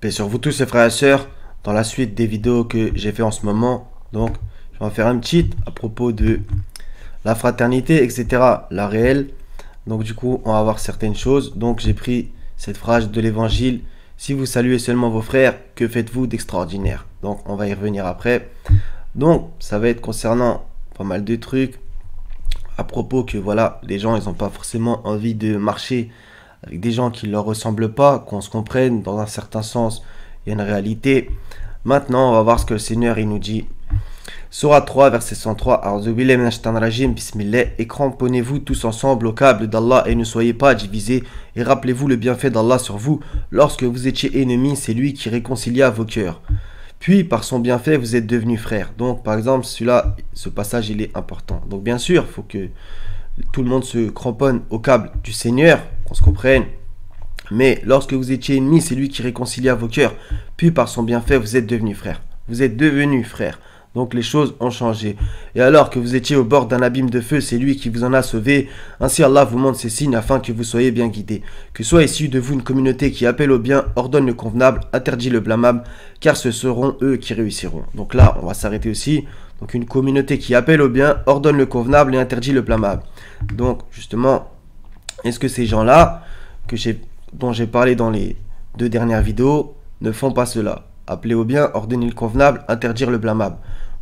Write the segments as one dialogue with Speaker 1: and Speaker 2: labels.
Speaker 1: Paix sur vous tous les frères et sœurs, dans la suite des vidéos que j'ai fait en ce moment, donc je vais en faire un petit à propos de la fraternité, etc. La réelle. Donc du coup, on va voir certaines choses. Donc j'ai pris cette phrase de l'évangile. Si vous saluez seulement vos frères, que faites-vous d'extraordinaire? Donc on va y revenir après. Donc ça va être concernant pas mal de trucs. À propos que voilà, les gens, ils n'ont pas forcément envie de marcher avec des gens qui ne leur ressemblent pas, qu'on se comprenne dans un certain sens, il y a une réalité. Maintenant, on va voir ce que le Seigneur il nous dit. Sourate 3, verset 103. A'udzubillahi minash shaitanir rajim, bismillah. Et cramponnez-vous tous ensemble au câble d'Allah et ne soyez pas divisés. Et rappelez-vous le bienfait d'Allah sur vous. Lorsque vous étiez ennemis, c'est lui qui réconcilia vos cœurs. Puis, par son bienfait, vous êtes devenus frères. Donc, par exemple, celui-là, ce passage, il est important. Donc, bien sûr, il faut que tout le monde se cramponne au câble du Seigneur, qu'on se comprenne. Mais lorsque vous étiez ennemis, c'est lui qui réconcilia vos cœurs. Puis, par son bienfait, vous êtes devenus frères. Vous êtes devenus frères. Donc les choses ont changé. Et alors que vous étiez au bord d'un abîme de feu, c'est lui qui vous en a sauvé. Ainsi Allah vous montre ses signes afin que vous soyez bien guidés. Que soit issue de vous une communauté qui appelle au bien, ordonne le convenable, interdit le blâmable, car ce seront eux qui réussiront. Donc là, on va s'arrêter aussi. Donc une communauté qui appelle au bien, ordonne le convenable et interdit le blâmable. Donc justement, est-ce que ces gens-là, dont j'ai parlé dans les 2 dernières vidéos, ne font pas cela? Appeler au bien, ordonner le convenable, interdire le blâmable.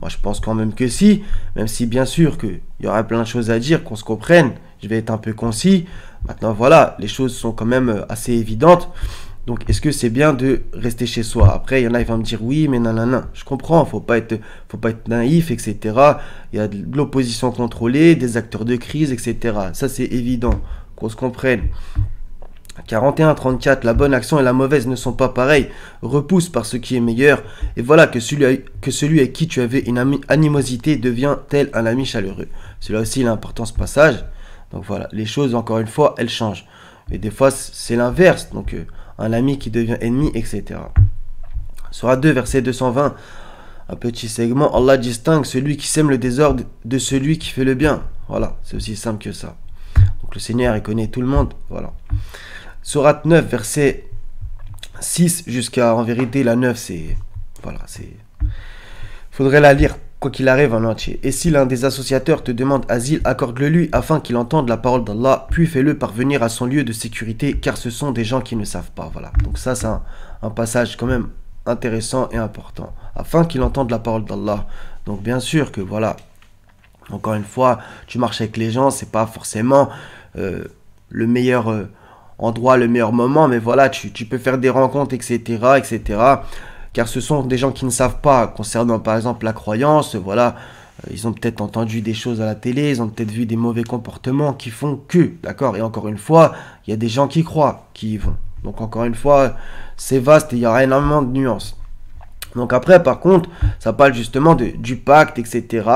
Speaker 1: Moi, je pense quand même que si, même si bien sûr qu'il y aura plein de choses à dire, qu'on se comprenne, je vais être un peu concis. Maintenant, voilà, les choses sont quand même assez évidentes. Donc, est-ce que c'est bien de rester chez soi? Après, il y en a, ils vont me dire, oui, mais non. Je comprends, faut pas être naïf, etc. Il y a de l'opposition contrôlée, des acteurs de crise, etc. Ça, c'est évident, qu'on se comprenne. 41-34, la bonne action et la mauvaise ne sont pas pareilles. Repousse par ce qui est meilleur. Et voilà que celui avec qui tu avais une animosité devient tel un ami chaleureux. Cela aussi, il est important ce passage. Donc voilà, les choses, encore une fois, elles changent. Et des fois, c'est l'inverse. Donc, un ami qui devient ennemi, etc. Sourate 2, verset 220. Un petit segment. Allah distingue celui qui sème le désordre de celui qui fait le bien. Voilà, c'est aussi simple que ça. Donc, le Seigneur, il connaît tout le monde. Voilà. Sourate 9, verset 6 jusqu'à, en vérité, la 9, c'est... Voilà, c'est... Faudrait la lire, quoi qu'il arrive, en entier. Et si l'un des associateurs te demande asile, accorde-le lui, afin qu'il entende la parole d'Allah, puis fais-le parvenir à son lieu de sécurité, car ce sont des gens qui ne savent pas. Voilà. Donc ça, c'est un passage quand même intéressant et important. Afin qu'il entende la parole d'Allah. Donc bien sûr que, voilà, encore une fois, tu marches avec les gens, c'est pas forcément le meilleur... endroit, le meilleur moment, mais voilà, tu peux faire des rencontres, etc. Car ce sont des gens qui ne savent pas concernant, par exemple, la croyance, voilà, ils ont peut-être entendu des choses à la télé, ils ont peut-être vu des mauvais comportements qui font que, d'accord, et encore une fois, il y a des gens qui croient, qui y vont. Donc encore une fois, c'est vaste et il y aura énormément de nuances. Donc après, par contre, ça parle justement du pacte, etc.,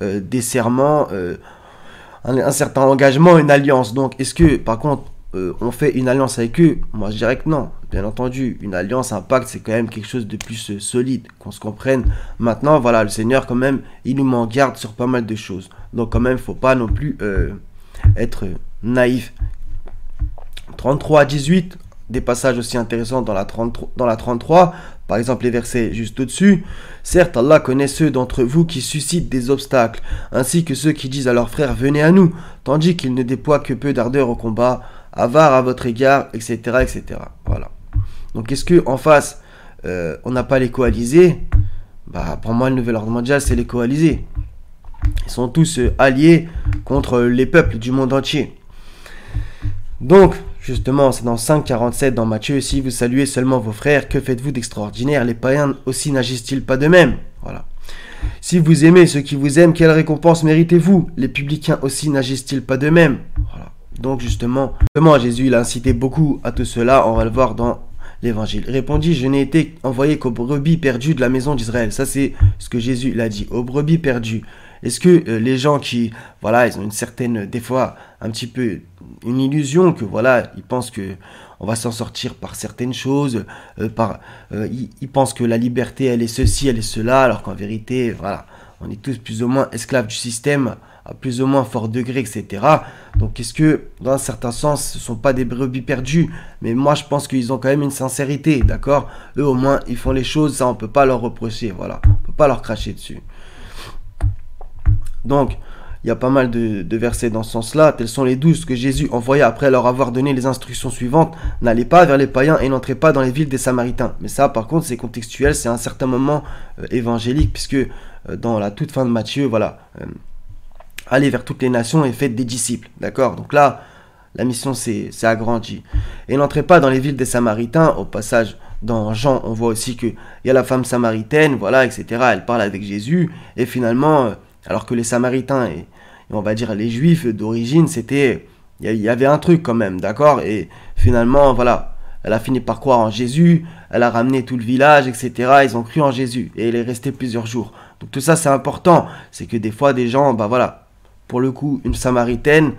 Speaker 1: des serments, un certain engagement, une alliance. Donc est-ce que, par contre, on fait une alliance avec eux? Moi, je dirais que non. Bien entendu, une alliance, un pacte, c'est quand même quelque chose de plus solide, qu'on se comprenne. Maintenant, voilà, le Seigneur, quand même, il nous met en garde sur pas mal de choses. Donc, quand même, faut pas non plus être naïf. 33 à 18, des passages aussi intéressants dans la 33. Par exemple, les versets juste au-dessus. Certes, Allah connaît ceux d'entre vous qui suscitent des obstacles, ainsi que ceux qui disent à leurs frères, venez à nous, tandis qu'ils ne déploient que peu d'ardeur au combat, avare à votre égard, etc. Voilà. Donc, est-ce que en face, on n'a pas les coalisés? Bah, pour moi, le nouvel ordre mondial, c'est les coalisés. Ils sont tous alliés contre les peuples du monde entier. Donc, justement, c'est dans 5,47 dans Matthieu. Si vous saluez seulement vos frères, que faites-vous d'extraordinaire? Les païens aussi n'agissent-ils pas de même? Voilà. Si vous aimez ceux qui vous aiment, quelle récompense méritez-vous? Les publicains aussi n'agissent-ils pas de même? Voilà. Donc justement, Jésus il a incité beaucoup à tout cela, on va le voir dans l'évangile. Répondit, je n'ai été envoyé qu'aux brebis perdues de la maison d'Israël. Ça c'est ce que Jésus l'a dit, aux brebis perdues. Est-ce que les gens qui, voilà, ils ont une certaine, des fois, un petit peu, une illusion que, voilà, ils pensent que on va s'en sortir par certaines choses, ils pensent que la liberté, elle est ceci, elle est cela, alors qu'en vérité, voilà, on est tous plus ou moins esclaves du système à plus ou moins fort degré, etc. Donc est-ce que, dans un certain sens, ce ne sont pas des brebis perdues? Mais moi, je pense qu'ils ont quand même une sincérité, d'accord? Eux, au moins, ils font les choses, ça, on ne peut pas leur reprocher, voilà. On ne peut pas leur cracher dessus. Donc, il y a pas mal de versets dans ce sens-là. Tels sont les 12 que Jésus envoya après leur avoir donné les instructions suivantes. N'allez pas vers les païens et n'entrez pas dans les villes des Samaritains. Mais ça, par contre, c'est contextuel, c'est un certain moment évangélique, puisque dans la toute fin de Matthieu, voilà, allez vers toutes les nations et faites des disciples. D'accord? Donc là, la mission s'est agrandie. Et n'entrez pas dans les villes des Samaritains. Au passage, dans Jean, on voit aussi qu'il y a la femme samaritaine, voilà, etc. Elle parle avec Jésus. Et finalement, alors que les Samaritains et on va dire les Juifs d'origine, c'était, il y avait un truc quand même, d'accord? Et finalement, voilà, elle a fini par croire en Jésus. Elle a ramené tout le village, etc. Ils ont cru en Jésus. Et elle est restée plusieurs jours. Donc tout ça, c'est important. C'est que des fois, des gens, bah voilà, pour le coup, une Samaritaine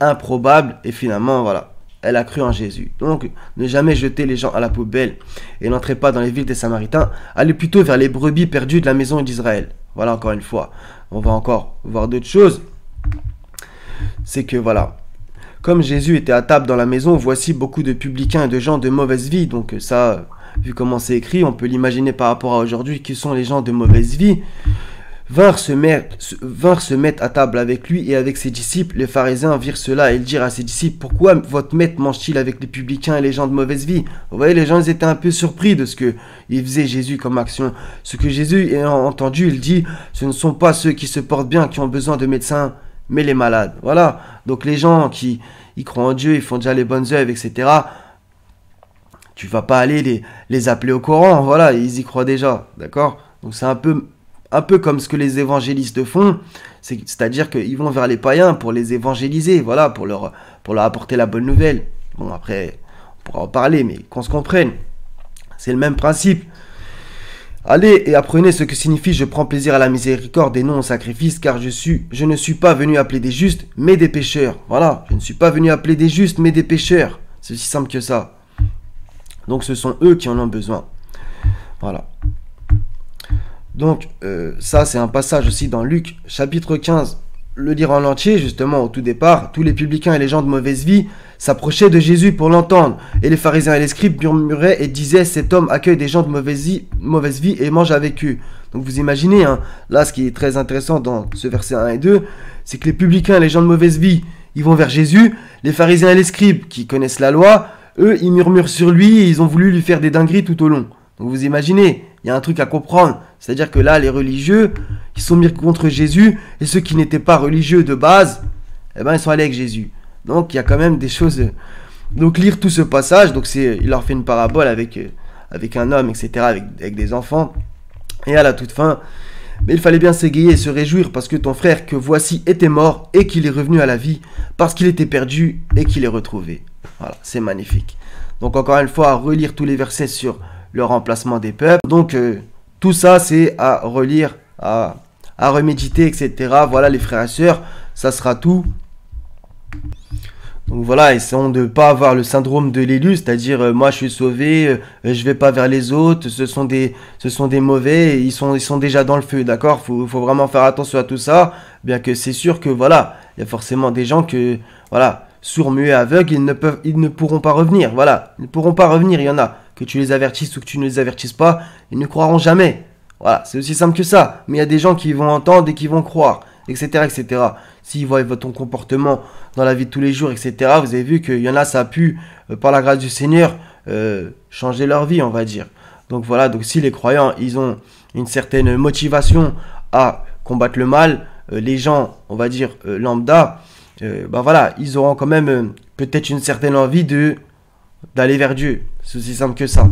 Speaker 1: improbable, et finalement, voilà, elle a cru en Jésus. Donc, ne jamais jeter les gens à la poubelle et n'entrez pas dans les villes des Samaritains. Allez plutôt vers les brebis perdues de la maison d'Israël. Voilà, encore une fois. On va encore voir d'autres choses. C'est que, voilà, comme Jésus était à table dans la maison, voici beaucoup de publicains et de gens de mauvaise vie. Donc ça, vu comment c'est écrit, on peut l'imaginer par rapport à aujourd'hui, qui sont les gens de mauvaise vie. Vinrent se mettre à table avec lui et avec ses disciples. Les pharisiens virent cela et ils dirent à ses disciples: pourquoi votre maître mange-t-il avec les publicains et les gens de mauvaise vie? Vous voyez, les gens ils étaient un peu surpris de ce que il faisait Jésus comme action. Ce que Jésus ayant entendu, il dit: ce ne sont pas ceux qui se portent bien qui ont besoin de médecins, mais les malades. Voilà, donc les gens qui ils croient en Dieu, ils font déjà les bonnes œuvres, etc. Tu vas pas aller les appeler au Coran, voilà, ils y croient déjà, d'accord? Donc c'est un peu comme ce que les évangélistes font, c'est-à-dire qu'ils vont vers les païens pour les évangéliser, voilà, pour leur apporter la bonne nouvelle. Bon, après, on pourra en parler, mais qu'on se comprenne. C'est le même principe. Allez et apprenez ce que signifie: je prends plaisir à la miséricorde et non au sacrifice, car je ne suis pas venu appeler des justes, mais des pécheurs. Voilà, je ne suis pas venu appeler des justes, mais des pécheurs. C'est aussi simple que ça. Donc ce sont eux qui en ont besoin. Voilà. Donc, ça, c'est un passage aussi dans Luc, chapitre 15. Le dire en entier, justement, au tout départ, tous les publicains et les gens de mauvaise vie s'approchaient de Jésus pour l'entendre. Et les pharisiens et les scribes murmuraient et disaient: cet homme accueille des gens de mauvaise vie et mange avec eux. Donc, vous imaginez, hein, là, ce qui est très intéressant dans ce verset 1 et 2, c'est que les publicains et les gens de mauvaise vie, ils vont vers Jésus. Les pharisiens et les scribes, qui connaissent la loi, eux, ils murmurent sur lui et ils ont voulu lui faire des dingueries tout au long. Donc vous imaginez, il y a un truc à comprendre. C'est-à-dire que là, les religieux, ils sont mis contre Jésus. Et ceux qui n'étaient pas religieux de base, eh ben, ils sont allés avec Jésus. Donc il y a quand même des choses. Donc lire tout ce passage, donc il leur fait une parabole avec un homme, etc., avec des enfants. Et à la toute fin, mais il fallait bien s'égayer et se réjouir parce que ton frère que voici était mort et qu'il est revenu à la vie, parce qu'il était perdu et qu'il est retrouvé. Voilà, c'est magnifique. Donc encore une fois, à relire tous les versets sur le remplacement des peuples. Donc tout ça, c'est à relire, à reméditer, etc. Voilà les frères et sœurs, ça sera tout. Donc voilà, essayons de ne pas avoir le syndrome de l'élu, c'est-à-dire moi je suis sauvé, je vais pas vers les autres, ce sont des mauvais, ils sont déjà dans le feu, d'accord? Faut vraiment faire attention à tout ça, bien que c'est sûr que voilà, il y a forcément des gens que, voilà, sourds, muets, aveugles, ils ne pourront pas revenir, voilà, ils ne pourront pas revenir, il y en a, que tu les avertisses ou que tu ne les avertisses pas, ils ne croiront jamais, voilà, c'est aussi simple que ça, mais il y a des gens qui vont entendre et qui vont croire, etc., etc. S'ils voient ton comportement dans la vie de tous les jours, etc., vous avez vu qu'il y en a, ça a pu, par la grâce du Seigneur, changer leur vie, on va dire. Donc voilà, donc si les croyants, ils ont une certaine motivation à combattre le mal, les gens, on va dire, lambda, bah voilà, ils auront quand même peut-être une certaine envie d'aller vers Dieu. C'est aussi simple que ça.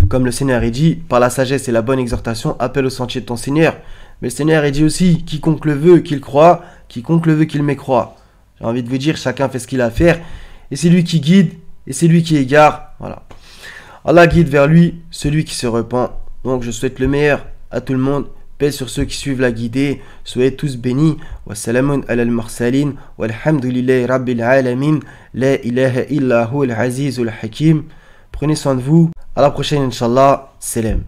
Speaker 1: Comme le Seigneur il dit, par la sagesse et la bonne exhortation, appelle au sentier de ton Seigneur. Mais le Seigneur il dit aussi, quiconque le veut, qu'il croit, quiconque le veut, qu'il mécroit. J'ai envie de vous dire, chacun fait ce qu'il a à faire. Et c'est lui qui guide, et c'est lui qui égare. Voilà. Allah guide vers lui celui qui se repent. Donc je souhaite le meilleur à tout le monde. Paix sur ceux qui suivent la guidée. Soyez tous bénis. Wassalamun ala al-mursalin. Walhamdulillahi rabbil alamin. La ilaha illa hu al-aziz al-hakim. Prenez soin de vous. À la prochaine, Inch'Allah. Salam.